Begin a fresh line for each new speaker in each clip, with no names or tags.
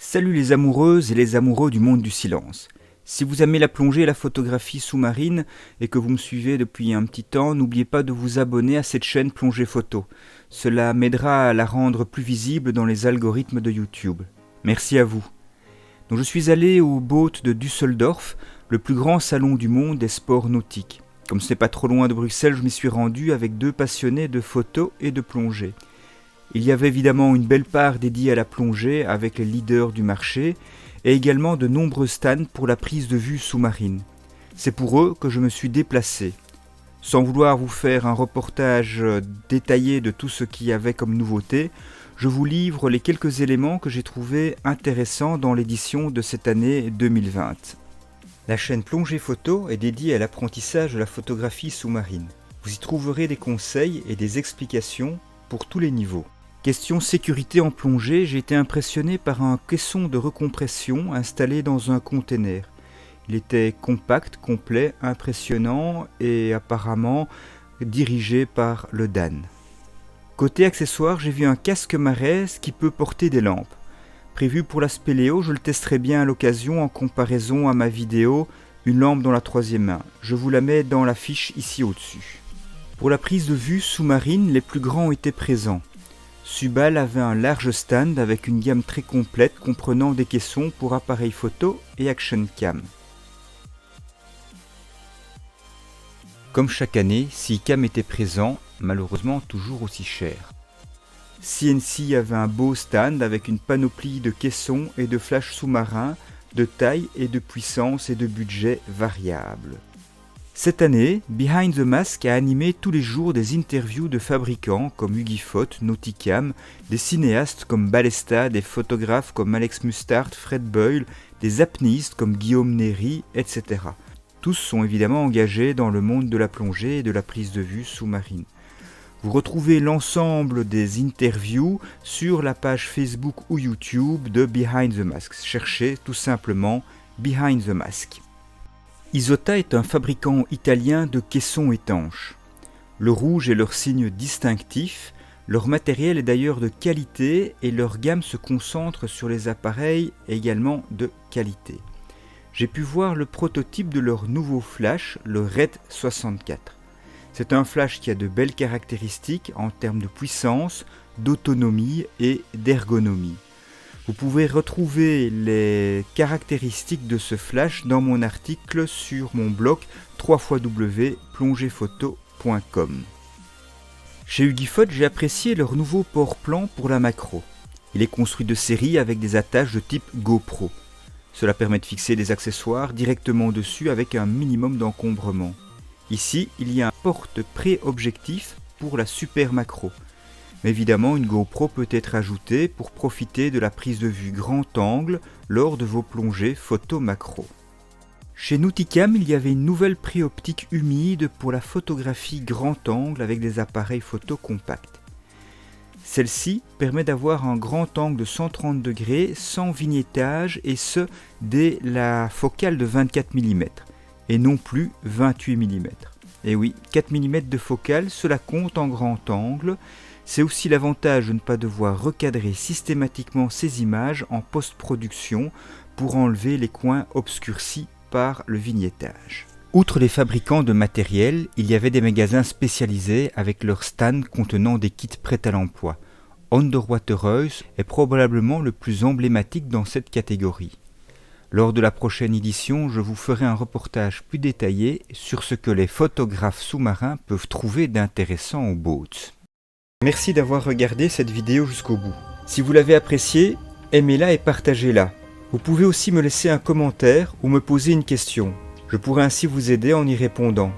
Salut les amoureuses et les amoureux du monde du silence. Si vous aimez la plongée et la photographie sous-marine et que vous me suivez depuis un petit temps, n'oubliez pas de vous abonner à cette chaîne Plongée Photo. Cela m'aidera à la rendre plus visible dans les algorithmes de YouTube. Merci à vous. Donc je suis allé au Boot de Düsseldorf, le plus grand salon du monde des sports nautiques. Comme ce n'est pas trop loin de Bruxelles, je m'y suis rendu avec deux passionnés de photo et de plongée. Il y avait évidemment une belle part dédiée à la plongée avec les leaders du marché et également de nombreux stands pour la prise de vue sous-marine. C'est pour eux que je me suis déplacé. Sans vouloir vous faire un reportage détaillé de tout ce qu'il y avait comme nouveauté, je vous livre les quelques éléments que j'ai trouvés intéressants dans l'édition de cette année 2020. La chaîne Plongée Photo est dédiée à l'apprentissage de la photographie sous-marine. Vous y trouverez des conseils et des explications pour tous les niveaux. Question sécurité en plongée, j'ai été impressionné par un caisson de recompression installé dans un container. Il était compact, complet, impressionnant et apparemment dirigé par le Dan. Côté accessoires, j'ai vu un casque Marès qui peut porter des lampes. Prévu pour la spéléo, je le testerai bien à l'occasion en comparaison à ma vidéo Une lampe dans la troisième main. Je vous la mets dans la fiche ici au-dessus. Pour la prise de vue sous-marine, les plus grands étaient présents. Subal avait un large stand avec une gamme très complète comprenant des caissons pour appareils photo et action cam. Comme chaque année, Seacam était présent, malheureusement toujours aussi cher. CNC avait un beau stand avec une panoplie de caissons et de flashs sous-marins de taille et de puissance et de budget variables. Cette année, Behind the Mask a animé tous les jours des interviews de fabricants comme Hugifot, Nauticam, des cinéastes comme Ballesta, des photographes comme Alex Mustard, Fred Boyle, des apnéistes comme Guillaume Néry, etc. Tous sont évidemment engagés dans le monde de la plongée et de la prise de vue sous-marine. Vous retrouvez l'ensemble des interviews sur la page Facebook ou YouTube de Behind the Mask. Cherchez tout simplement Behind the Mask. Isota est un fabricant italien de caissons étanches. Le rouge est leur signe distinctif, leur matériel est d'ailleurs de qualité et leur gamme se concentre sur les appareils également de qualité. J'ai pu voir le prototype de leur nouveau flash, le RED 64. C'est un flash qui a de belles caractéristiques en termes de puissance, d'autonomie et d'ergonomie. Vous pouvez retrouver les caractéristiques de ce flash dans mon article sur mon blog www.plongephoto.com. Chez Hugifot, j'ai apprécié leur nouveau port-plan pour la macro. Il est construit de série avec des attaches de type GoPro. Cela permet de fixer des accessoires directement dessus avec un minimum d'encombrement. Ici, il y a un porte pré-objectif pour la super macro. Mais évidemment, une GoPro peut être ajoutée pour profiter de la prise de vue grand angle lors de vos plongées photo macro. Chez Nauticam, il y avait une nouvelle pré-optique humide pour la photographie grand angle avec des appareils photo compacts. Celle-ci permet d'avoir un grand angle de 130 degrés sans vignettage et ce, dès la focale de 24 mm et non plus 28 mm. Et oui, 4 mm de focale, cela compte en grand angle. C'est aussi l'avantage de ne pas devoir recadrer systématiquement ces images en post-production pour enlever les coins obscurcis par le vignettage. Outre les fabricants de matériel, il y avait des magasins spécialisés avec leurs stands contenant des kits prêts à l'emploi. Underwater Earth est probablement le plus emblématique dans cette catégorie. Lors de la prochaine édition, je vous ferai un reportage plus détaillé sur ce que les photographes sous-marins peuvent trouver d'intéressant au boat. Merci d'avoir regardé cette vidéo jusqu'au bout. Si vous l'avez appréciée, aimez-la et partagez-la. Vous pouvez aussi me laisser un commentaire ou me poser une question. Je pourrai ainsi vous aider en y répondant.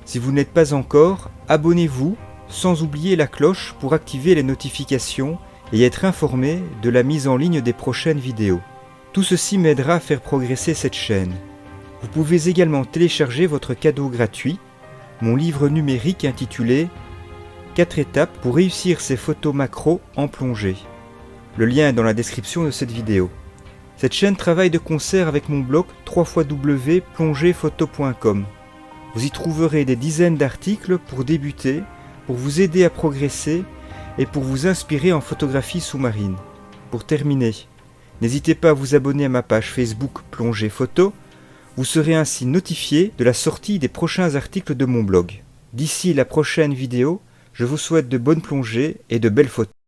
Si vous n'êtes pas encore, abonnez-vous, sans oublier la cloche pour activer les notifications et être informé de la mise en ligne des prochaines vidéos. Tout ceci m'aidera à faire progresser cette chaîne. Vous pouvez également télécharger votre cadeau gratuit, mon livre numérique intitulé 4 étapes pour réussir ses photos macro en plongée. Le lien est dans la description de cette vidéo. Cette chaîne travaille de concert avec mon blog www.plongephoto.com. Vous y trouverez des dizaines d'articles pour débuter, pour vous aider à progresser et pour vous inspirer en photographie sous-marine. Pour terminer, N'hésitez pas à vous abonner à ma page Facebook Plongée Photo. Vous serez ainsi notifié de la sortie des prochains articles de mon blog. D'ici la prochaine vidéo, je vous souhaite de bonnes plongées et de belles photos.